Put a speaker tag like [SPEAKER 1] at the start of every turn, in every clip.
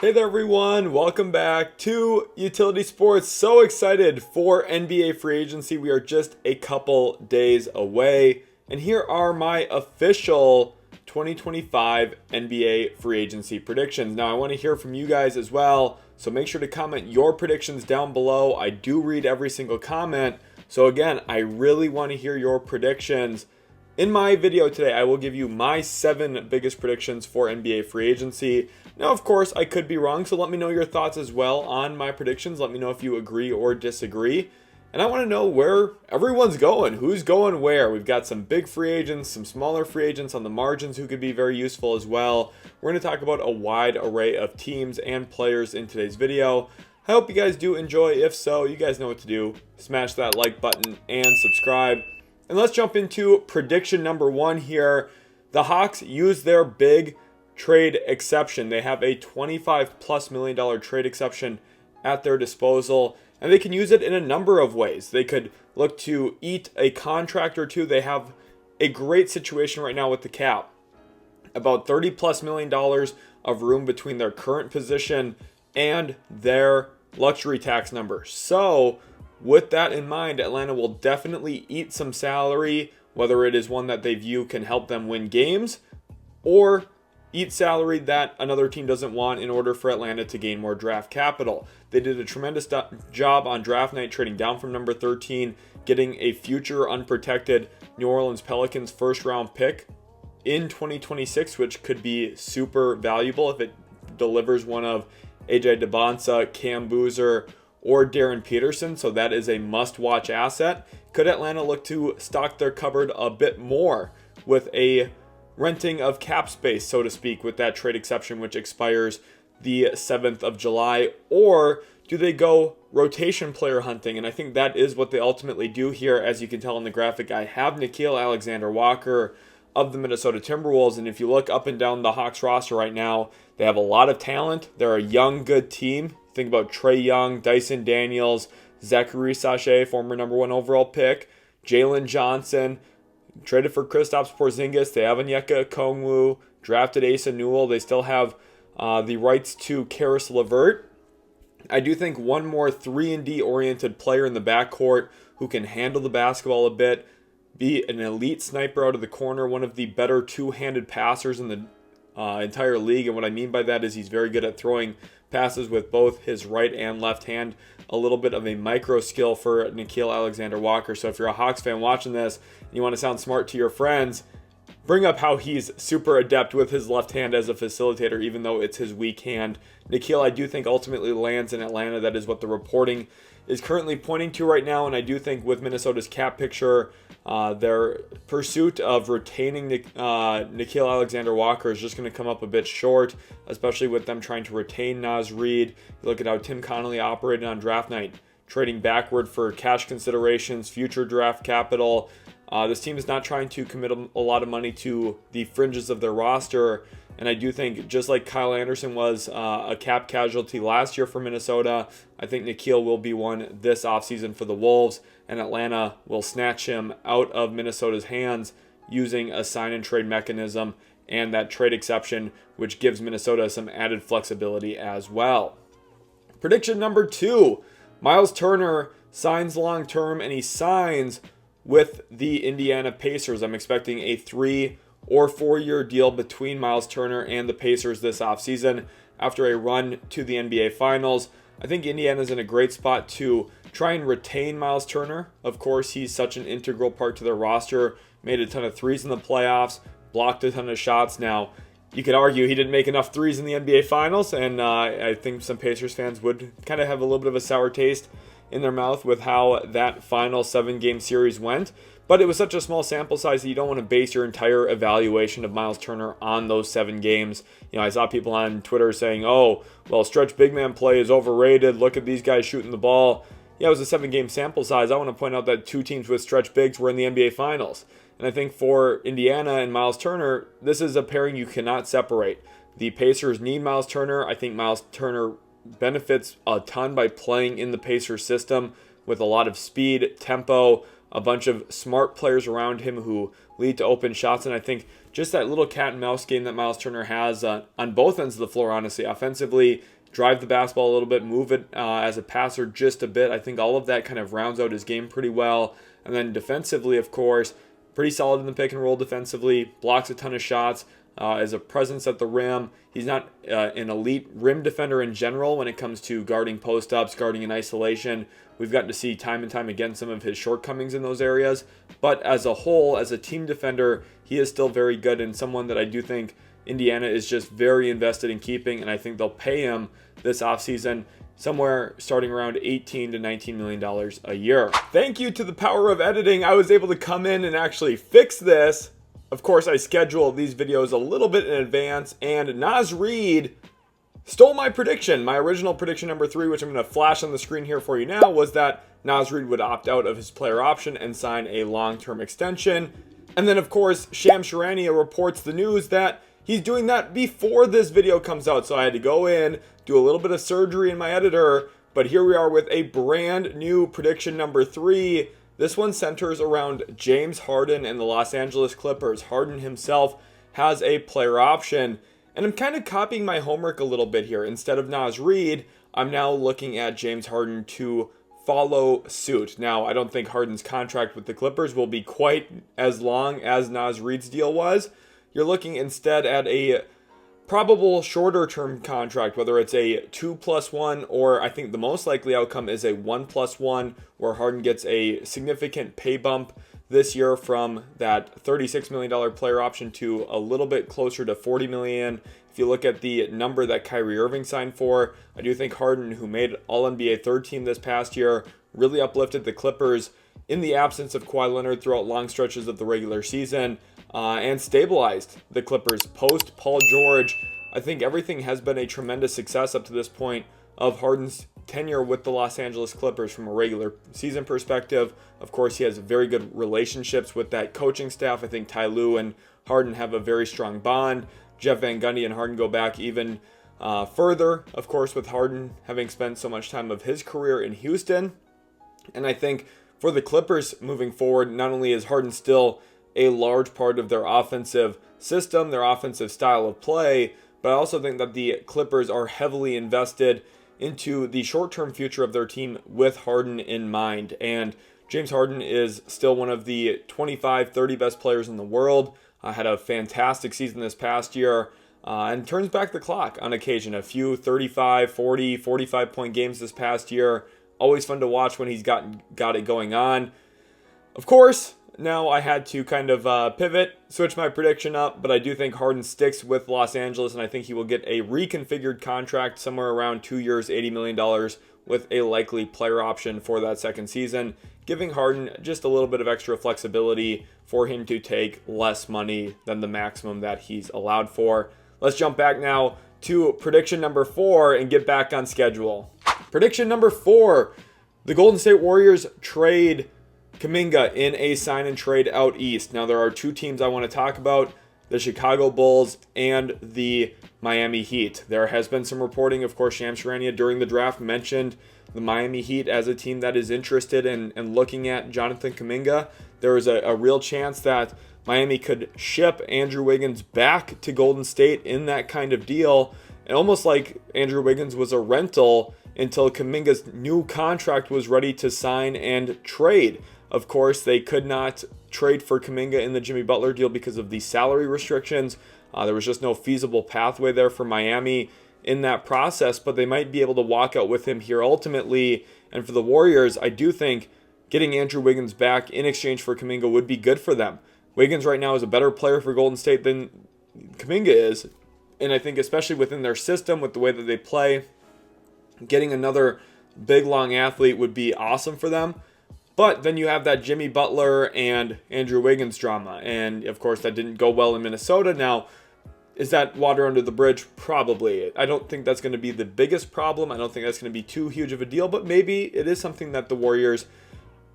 [SPEAKER 1] Hey there everyone, welcome back to Utility Sports. So excited for NBA free agency. We are just a couple days away. And here are my official 2025 NBA free agency predictions. Now I want to hear from you guys as well. So make sure to comment your predictions down below. I do read every single comment. So again, I really want to hear your predictions. In my video today, I will give you my 7 biggest predictions for NBA free agency. Now, of course, I could be wrong, so let me know your thoughts as well on my predictions. Let me know if you agree or disagree. And I want to know where everyone's going, who's going where. We've got some big free agents, some smaller free agents on the margins who could be very useful as well. We're going to talk about a wide array of teams and players in today's video. I hope you guys do enjoy. If so, you guys know what to do. Smash that like button and subscribe. And let's jump into prediction number 1 here. The Hawks use their big trade exception. They have a $25+ million trade exception at their disposal, and they can use it in a number of ways. They could look to eat a contract or two. They have a great situation right now with the cap. About $30+ million of room between their current position and their luxury tax number. So with that in mind, Atlanta will definitely eat some salary, whether it is one that they view can help them win games, or eat salary that another team doesn't want in order for Atlanta to gain more draft capital. They did a tremendous job on draft night, trading down from number 13, getting a future unprotected New Orleans Pelicans first-round pick in 2026, which could be super valuable if it delivers one of AJ DeBonsa, Cam Boozer, or Darren Peterson, so that is a must-watch asset. Could Atlanta look to stock their cupboard a bit more with a renting of cap space, so to speak, with that trade exception which expires the 7th of July? Or do they go rotation player hunting? And I think that is what they ultimately do here. As you can tell in the graphic, I have Nickeil Alexander-Walker of the Minnesota Timberwolves, and if you look up and down the Hawks roster right now, they have a lot of talent. They're a young, good team. Think about Trae Young, Dyson Daniels, Zachary Sachet, former number 1 overall pick, Jalen Johnson, traded for Kristaps Porzingis. They have Onyeka Okongwu, drafted Asa Newell. They still have the rights to Karis LeVert. I do think one more 3-and-D oriented player in the backcourt who can handle the basketball a bit, be an elite sniper out of the corner, one of the better two-handed passers in the entire league. And what I mean by that is he's very good at throwing passes with both his right and left hand. A little bit of a micro skill for Nickeil Alexander-Walker. So if you're a Hawks fan watching this and you want to sound smart to your friends, bring up how he's super adept with his left hand as a facilitator, even though it's his weak hand. Nickeil, I do think, ultimately lands in Atlanta. That is what the reporting is currently pointing to right now. And I do think with Minnesota's cap picture, their pursuit of retaining Nickeil Alexander-Walker is just going to come up a bit short, especially with them trying to retain Naz Reid. You look at how Tim Connolly operated on draft night, trading backward for cash considerations, future draft capital. This team is not trying to commit a lot of money to the fringes of their roster. And I do think, just like Kyle Anderson was a cap casualty last year for Minnesota, I think Nickeil will be one this offseason for the Wolves, and Atlanta will snatch him out of Minnesota's hands using a sign-and-trade mechanism and that trade exception, which gives Minnesota some added flexibility as well. Prediction number 2, Myles Turner signs long-term, and he signs with the Indiana Pacers. I'm expecting a 3 or 4-year deal between Myles Turner and the Pacers this offseason after a run to the NBA Finals. I think Indiana's in a great spot to try and retain Myles Turner. Of course, he's such an integral part to their roster, made a ton of threes in the playoffs, blocked a ton of shots. Now, you could argue he didn't make enough threes in the NBA Finals, and I think some Pacers fans would kind of have a little bit of a sour taste in their mouth with how that final 7-game series went. But it was such a small sample size that you don't want to base your entire evaluation of Myles Turner on those 7 games. You know, I saw people on Twitter saying, oh, well, stretch big man play is overrated. Look at these guys shooting the ball. Yeah, it was a 7-game sample size. I want to point out that 2 teams with stretch bigs were in the NBA Finals. And I think for Indiana and Myles Turner, this is a pairing you cannot separate. The Pacers need Myles Turner. I think Myles Turner benefits a ton by playing in the Pacers system with a lot of speed, tempo, a bunch of smart players around him who lead to open shots. And I think just that little cat and mouse game that Myles Turner has on both ends of the floor, honestly, offensively, drive the basketball a little bit, move it as a passer just a bit. I think all of that kind of rounds out his game pretty well. And then defensively, of course, pretty solid in the pick and roll defensively, blocks a ton of shots, is a presence at the rim. He's not an elite rim defender in general when it comes to guarding post-ups, guarding in isolation. We've gotten to see time and time again some of his shortcomings in those areas. But as a whole, as a team defender, he is still very good and someone that I do think Indiana is just very invested in keeping, and I think they'll pay him this offseason somewhere starting around $18 to $19 million a year. Thank you to the power of editing, I was able to come in and actually fix this. Of course, I schedule these videos a little bit in advance, and Naz Reid stole my prediction. My original prediction number 3, which I'm going to flash on the screen here for you now, was that Naz Reid would opt out of his player option and sign a long-term extension. And then, of course, Shams Charania reports the news that he's doing that before this video comes out. So I had to go in, do a little bit of surgery in my editor, but here we are with a brand new prediction number 3. This one centers around James Harden and the Los Angeles Clippers. Harden himself has a player option. And I'm kind of copying my homework a little bit here. Instead of Naz Reid, I'm now looking at James Harden to follow suit. Now, I don't think Harden's contract with the Clippers will be quite as long as Naz Reid's deal was. You're looking instead at a probable shorter term contract, whether it's a 2+1 or I think the most likely outcome is a 1+1, where Harden gets a significant pay bump this year from that $36 million player option to a little bit closer to $40 million. If you look at the number that Kyrie Irving signed for, I do think Harden, who made All-NBA third team this past year, really uplifted the Clippers in the absence of Kawhi Leonard throughout long stretches of the regular season. And stabilized the Clippers post Paul George. I think everything has been a tremendous success up to this point of Harden's tenure with the Los Angeles Clippers from a regular season perspective. Of course, he has very good relationships with that coaching staff. I think Ty Lue and Harden have a very strong bond. Jeff Van Gundy and Harden go back even further, of course, with Harden having spent so much time of his career in Houston. And I think for the Clippers moving forward, not only is Harden still a large part of their offensive system, their offensive style of play, but I also think that the Clippers are heavily invested into the short-term future of their team with Harden in mind. And James Harden is still one of the 25, 30 best players in the world. Had a fantastic season this past year and turns back the clock on occasion. A few 35, 40, 45-point games this past year. Always fun to watch when he's got it going on. Of course, now I had to kind of pivot, switch my prediction up, but I do think Harden sticks with Los Angeles, and I think he will get a reconfigured contract somewhere around 2 years, $80 million, with a likely player option for that second season, giving Harden just a little bit of extra flexibility for him to take less money than the maximum that he's allowed for. Let's jump back now to prediction number 4 and get back on schedule. Prediction number 4, the Golden State Warriors trade Kuminga in a sign and trade out east. Now, there are 2 teams I want to talk about, the Chicago Bulls and the Miami Heat. There has been some reporting, of course, Shams Charania during the draft mentioned the Miami Heat as a team that is interested in looking at Jonathan Kuminga. There is a real chance that Miami could ship Andrew Wiggins back to Golden State in that kind of deal, and almost like Andrew Wiggins was a rental until Kuminga's new contract was ready to sign and trade. Of course, they could not trade for Kuminga in the Jimmy Butler deal because of the salary restrictions. There was just no feasible pathway there for Miami in that process, but they might be able to walk out with him here ultimately. And for the Warriors, I do think getting Andrew Wiggins back in exchange for Kuminga would be good for them. Wiggins right now is a better player for Golden State than Kuminga is. And I think especially within their system, with the way that they play, getting another big, long athlete would be awesome for them. But then you have that Jimmy Butler and Andrew Wiggins drama. And, of course, that didn't go well in Minnesota. Now, is that water under the bridge? Probably. I don't think that's going to be the biggest problem. I don't think that's going to be too huge of a deal. But maybe it is something that the Warriors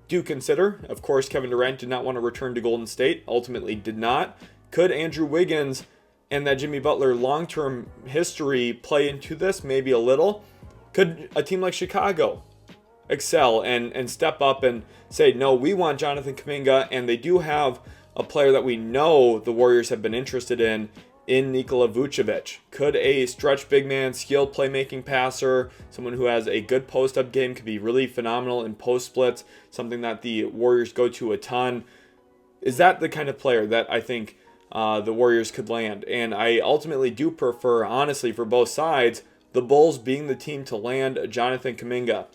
[SPEAKER 1] do consider. Of course, Kevin Durant did not want to return to Golden State. Ultimately did not. Could Andrew Wiggins and that Jimmy Butler long-term history play into this? Maybe a little. Could a team like Chicago excel and step up and say, no, we want Jonathan Kuminga, and they do have a player that we know the Warriors have been interested in Nikola Vucevic. Could a stretch big man, skilled playmaking passer, someone who has a good post-up game, could be really phenomenal in post splits, something that the Warriors go to a ton. Is that the kind of player that I think the Warriors could land? And I ultimately do prefer, honestly, for both sides, the Bulls being the team to land Jonathan Kuminga.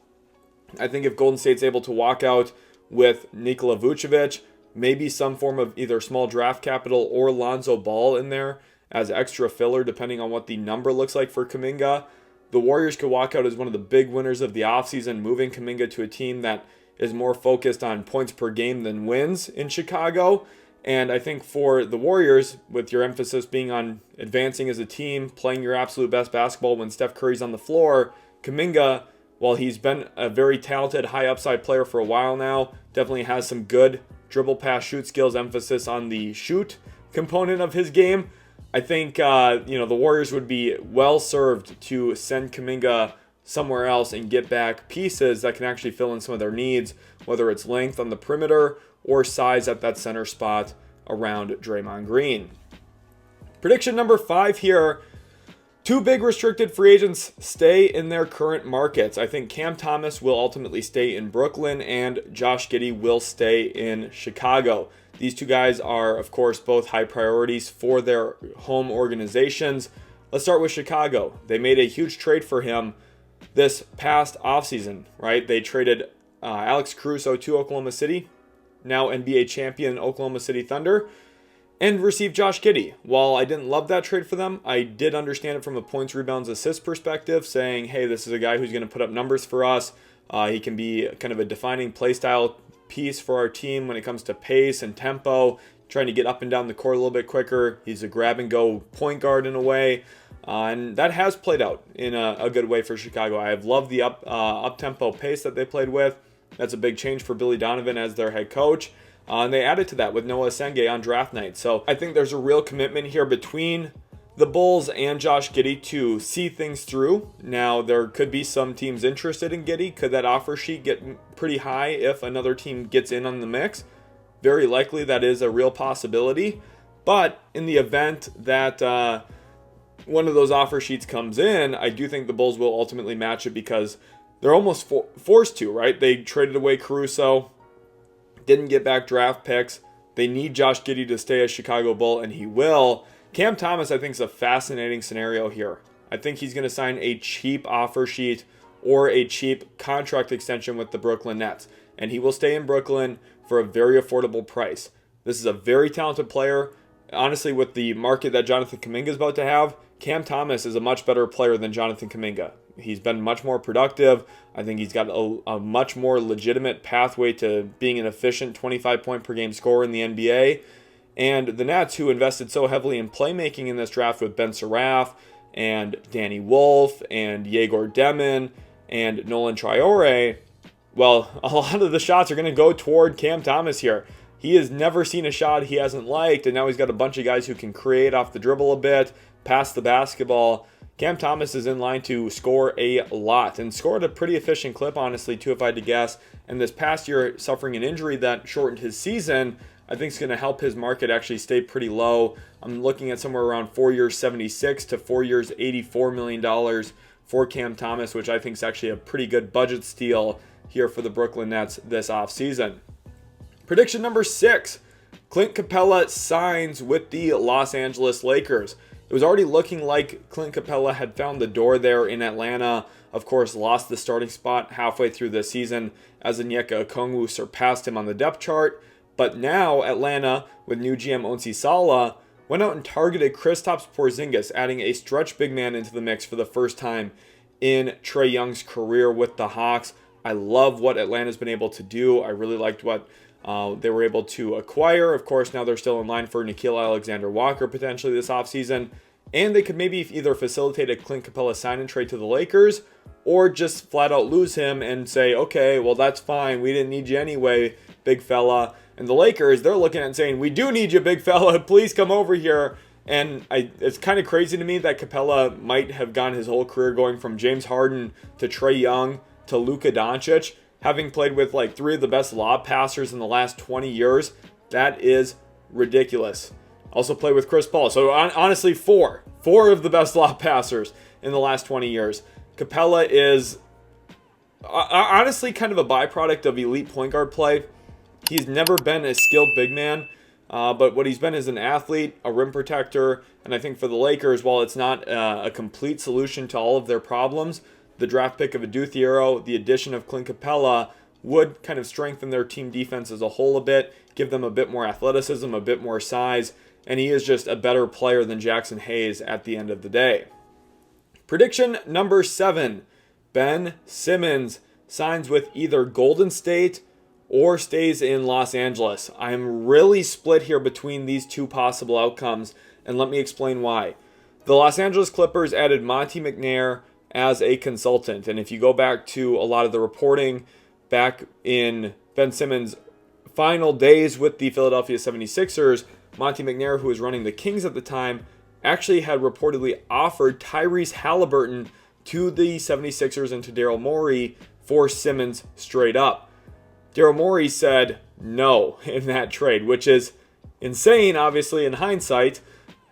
[SPEAKER 1] I think if Golden State's able to walk out with Nikola Vucevic, maybe some form of either small draft capital or Lonzo Ball in there as extra filler, depending on what the number looks like for Kuminga, the Warriors could walk out as one of the big winners of the offseason, moving Kuminga to a team that is more focused on points per game than wins in Chicago. And I think for the Warriors, with your emphasis being on advancing as a team, playing your absolute best basketball when Steph Curry's on the floor, Kuminga, while he's been a very talented, high upside player for a while now, definitely has some good dribble, pass, shoot skills, emphasis on the shoot component of his game. I think the Warriors would be well served to send Kuminga somewhere else and get back pieces that can actually fill in some of their needs, whether it's length on the perimeter or size at that center spot around Draymond Green. Prediction number 5 here. 2 big restricted free agents stay in their current markets. I think Cam Thomas will ultimately stay in Brooklyn and Josh Giddey will stay in Chicago. These 2 guys are, of course, both high priorities for their home organizations. Let's start with Chicago. They made a huge trade for him this past offseason, right? They traded Alex Caruso to Oklahoma City, now NBA champion Oklahoma City Thunder, and received Josh Giddey. While I didn't love that trade for them, I did understand it from a points, rebounds, assists perspective, saying, hey, this is a guy who's going to put up numbers for us. He can be kind of a defining play style piece for our team when it comes to pace and tempo, trying to get up and down the court a little bit quicker. He's a grab-and-go point guard in a way. And that has played out in a good way for Chicago. I have loved the up-tempo pace that they played with. That's a big change for Billy Donovan as their head coach. And they added to that with Noah Senge on draft night. So I think there's a real commitment here between the Bulls and Josh Giddey to see things through. Now, there could be some teams interested in Giddey. Could that offer sheet get pretty high if another team gets in on the mix? Very likely that is a real possibility. But in the event that one of those offer sheets comes in, I do think the Bulls will ultimately match it because they're almost forced to, right? They traded away Caruso, didn't get back draft picks. They need Josh Giddey to stay a Chicago Bull, and he will. Cam Thomas, I think, is a fascinating scenario here. I think he's going to sign a cheap offer sheet or a cheap contract extension with the Brooklyn Nets, and he will stay in Brooklyn for a very affordable price. This is a very talented player. Honestly, with the market that Jonathan Kuminga is about to have, Cam Thomas is a much better player than Jonathan Kuminga. He's been much more productive. I think he's got a much more legitimate pathway to being an efficient 25-point per game scorer in the NBA. And the Nets, who invested so heavily in playmaking in this draft with Ben Seraph and Danny Wolf and Yegor Demin and Nolan Traore, well, a lot of the shots are going to go toward Cam Thomas here. He has never seen a shot he hasn't liked, and now he's got a bunch of guys who can create off the dribble a bit, pass the basketball. Cam Thomas is in line to score a lot and scored a pretty efficient clip, honestly, too, if I had to guess. And this past year, suffering an injury that shortened his season, I think is going to help his market actually stay pretty low. I'm looking at somewhere around 4 years, $76 to 4 years, $84 million for Cam Thomas, which I think is actually a pretty good budget steal here for the Brooklyn Nets this offseason. Prediction number 6, Clint Capela signs with the Los Angeles Lakers. It was already looking like Clint Capela had found the door there in Atlanta. Of course, lost the starting spot halfway through the season as Onyeka Okongwu surpassed him on the depth chart. But now Atlanta, with new GM Onsi Sala, went out and targeted Kristaps Porzingis, adding a stretch big man into the mix for the first time in Trae Young's career with the Hawks. I love what Atlanta's been able to do. I really liked what they were able to acquire. Of course, now they're still in line for Nickeil Alexander-Walker potentially this offseason. And they could maybe either facilitate a Clint Capela sign and trade to the Lakers or just flat out lose him and say, okay, well, that's fine. We didn't need you anyway, big fella. And the Lakers, they're looking at saying, we do need you, big fella. Please come over here. And it's kind of crazy to me that Capela might have gone his whole career going from James Harden to Trae Young to Luka Doncic, having played with like 3 of the best lob passers in the last 20 years. That is ridiculous. Also played with Chris Paul. So honestly, 4 of the best lob passers in the last 20 years. Capela is honestly kind of a byproduct of elite point guard play. He's never been a skilled big man, but what he's been is an athlete, a rim protector, and I think for the Lakers, while it's not a complete solution to all of their problems, the draft pick of Adou Thiero, the addition of Clint Capela, would kind of strengthen their team defense as a whole a bit, give them a bit more athleticism, a bit more size, and he is just a better player than Jackson Hayes at the end of the day. Prediction number 7, Ben Simmons signs with either Golden State or stays in Los Angeles. I am really split here between these 2 possible outcomes, and let me explain why. The Los Angeles Clippers added Monte McNair as a consultant, and if you go back to a lot of the reporting back in Ben Simmons' final days with the Philadelphia 76ers, Monte McNair, who was running the Kings at the time, actually had reportedly offered Tyrese Halliburton to the 76ers and to Daryl Morey for Simmons straight up. Daryl Morey said no in that trade, which is insane, obviously, in hindsight.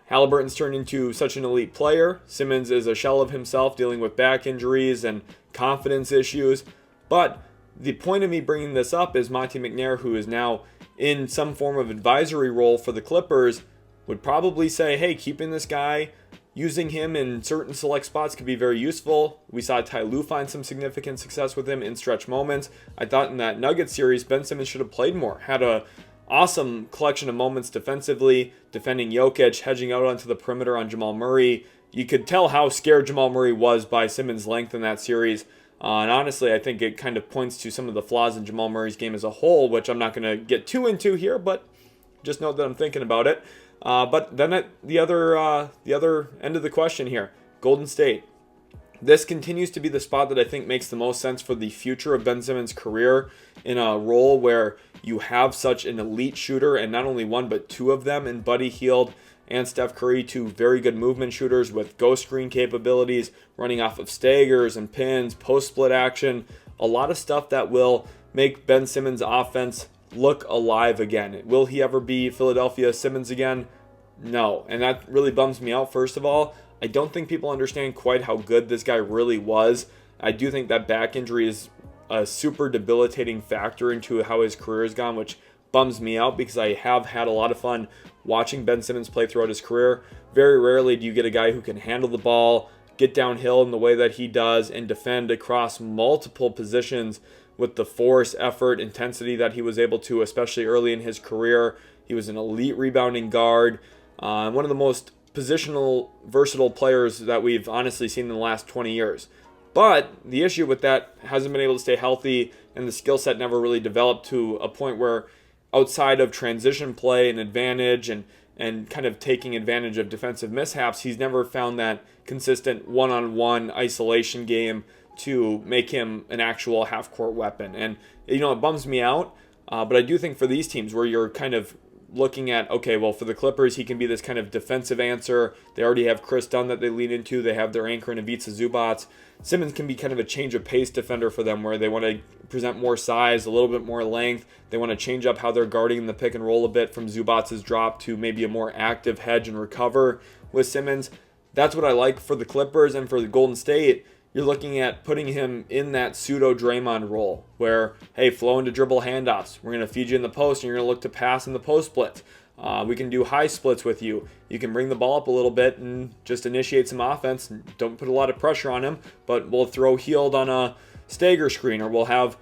[SPEAKER 1] Halliburton's turned into such an elite player. Simmons is a shell of himself, dealing with back injuries and confidence issues. But the point of me bringing this up is Monte McNair, who is now in some form of advisory role for the Clippers, would probably say, hey, keeping this guy, using him in certain select spots could be very useful. We saw Ty Lue find some significant success with him in stretch moments. I thought in that Nuggets series, Ben Simmons should have played more. Had a awesome collection of moments defensively, defending Jokic, hedging out onto the perimeter on Jamal Murray. You could tell how scared Jamal Murray was by Simmons' length in that series. And honestly, I think it kind of points to some of the flaws in Jamal Murray's game as a whole, which I'm not going to get too into here, but just note that I'm thinking about it. But then at the other end of the question here, Golden State. This continues to be the spot that I think makes the most sense for the future of Ben Simmons' career, in a role where you have such an elite shooter, and not only one but 2 of them in Buddy Hield and Steph Curry, 2 very good movement shooters with ghost screen capabilities, running off of staggers and pins, post split action, a lot of stuff that will make Ben Simmons' offense look alive again. Will he ever be Philadelphia Simmons again? No, and that really bums me out. First of all, I don't think people understand quite how good this guy really was. I do think that back injury is a super debilitating factor into how his career has gone, which bums me out because I have had a lot of fun watching Ben Simmons play throughout his career. Very rarely do you get a guy who can handle the ball, get downhill in the way that he does, and defend across multiple positions with the force, effort, intensity that he was able to, especially early in his career. He was an elite rebounding guard, one of the most positional, versatile players that we've honestly seen in the last 20 years. But the issue with that, hasn't been able to stay healthy, and the skill set never really developed to a point where outside of transition play and advantage and kind of taking advantage of defensive mishaps, he's never found that consistent one-on-one isolation game to make him an actual half-court weapon. And, it bums me out, but I do think for these teams where you're kind of looking at, okay, well, for the Clippers, he can be this kind of defensive answer. They already have Chris Dunn that they lean into. They have their anchor in Ivica Zubac. Simmons can be kind of a change of pace defender for them, where they want to present more size, a little bit more length. They want to change up how they're guarding the pick and roll a bit from Zubac's drop to maybe a more active hedge and recover with Simmons. That's what I like for the Clippers. And for the Golden State, you're looking at putting him in that pseudo Draymond role where, hey, flow into dribble handoffs. We're going to feed you in the post, and you're going to look to pass in the post split. We can do high splits with you. You can bring the ball up a little bit and just initiate some offense. Don't put a lot of pressure on him, but we'll throw Hield on a stagger screen, or we'll have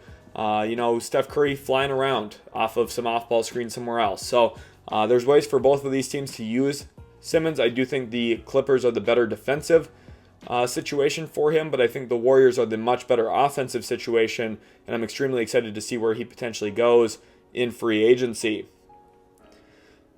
[SPEAKER 1] Steph Curry flying around off of some off-ball screen somewhere else. So there's ways for both of these teams to use Simmons. I do think the Clippers are the better defensive situation for him, but I think the Warriors are the much better offensive situation, and I'm extremely excited to see where he potentially goes in free agency.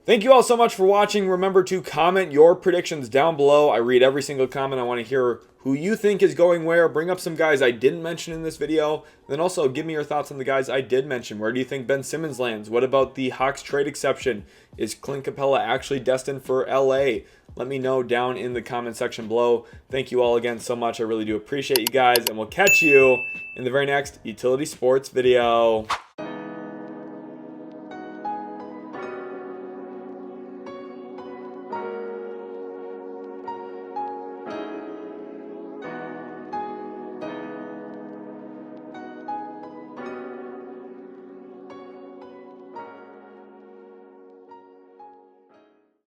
[SPEAKER 1] Thank you all so much for watching. Remember to comment your predictions down below. I read every single comment. I want to hear who you think is going where. Bring up some guys I didn't mention in this video. Then also give me your thoughts on the guys I did mention. Where do you think Ben Simmons lands? What about the Hawks trade exception? Is Clint Capela actually destined for LA? Let me know down in the comment section below. Thank you all again so much. I really do appreciate you guys. And we'll catch you in the very next Utility Sports video.